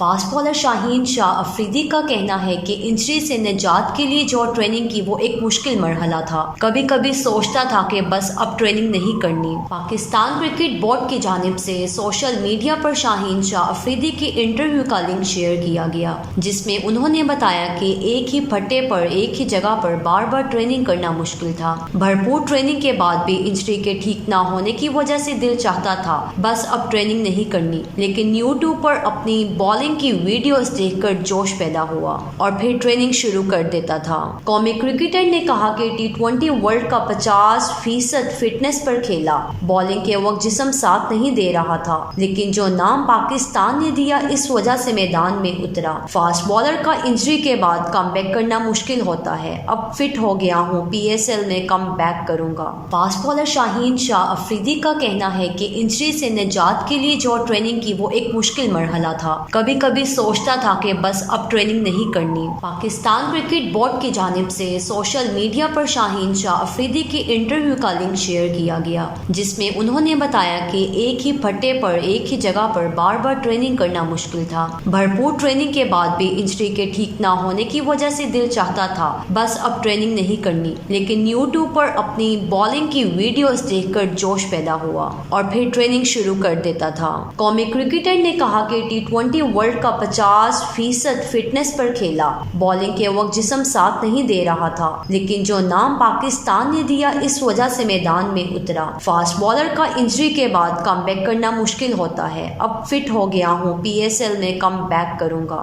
Fast bowler شاہین شاہ افریدی کا کہنا ہے کہ انجری سے نجات کے لیے جو ٹریننگ کی وہ ایک مشکل مرحلہ تھا۔ کبھی کبھی سوچتا تھا کہ بس اب ٹریننگ نہیں کرنی۔ پاکستان کرکٹ بورڈ کی جانب سے سوشل میڈیا پر شاہین شاہ افریدی کی انٹرویو کا لنک شیئر کیا گیا، جس میں انہوں نے بتایا کہ ایک ہی پھٹے پر ایک ہی جگہ پر بار بار ٹریننگ کرنا مشکل تھا۔ بھرپور ٹریننگ کے بعد بھی انجری کے ٹھیک نہ ہونے کی وجہ سے دل چاہتا تھا بس اب ٹریننگ نہیں کرنی، لیکن یوٹیوب پر اپنی بالنگ کی ویڈیوز دیکھ کر جوش پیدا ہوا اور پھر ٹریننگ شروع کر دیتا تھا۔ قومی کرکٹر نے کہا کہ T20 ورلڈ کا 50% فٹنس پر کھیلا۔ بالنگ کے وقت جسم ساتھ نہیں دے رہا تھا، لیکن جو نام پاکستان نے دیا اس وجہ سے میدان میں اترا۔ فاسٹ بالر کا انجری کے بعد کم بیک کرنا مشکل ہوتا ہے۔ اب فٹ ہو گیا ہوں، PSL میں کم بیک کروں گا۔ فاسٹ بالر شاہین شاہ افریدی کا کہنا ہے کہ انجری سے نجات کے لیے جو ٹریننگ کی وہ ایک مشکل مرحلہ تھا۔ کبھی سوچتا تھا کہ بس اب ٹریننگ نہیں کرنی۔ پاکستان کرکٹ بورڈ کی جانب سے سوشل میڈیا پر شاہین شاہ افریدی کی انٹرویو کا لنک شیئر کیا گیا، جس میں انہوں نے بتایا کہ ایک ہی پھٹے پر ایک ہی جگہ پر بار بار ٹریننگ کرنا مشکل تھا۔ بھرپور ٹریننگ کے بعد بھی انجری کے ٹھیک نہ ہونے کی وجہ سے دل چاہتا تھا بس اب ٹریننگ نہیں کرنی، لیکن یوٹیوب پر اپنی بالنگ کی ویڈیوز دیکھ کر جوش پیدا ہوا اور پھر ٹریننگ شروع کر دیتا تھا۔ قومی کرکٹر نے کہا کہ T20 ورلڈ کا 50% فٹنس پر کھیلا۔ بالنگ کے وقت جسم ساتھ نہیں دے رہا تھا، لیکن جو نام پاکستان نے دیا اس وجہ سے میدان میں اترا۔ فاسٹ بالر کا انجری کے بعد کم بیک کرنا مشکل ہوتا ہے۔ اب فٹ ہو گیا ہوں، PSL میں کم بیک کروں گا۔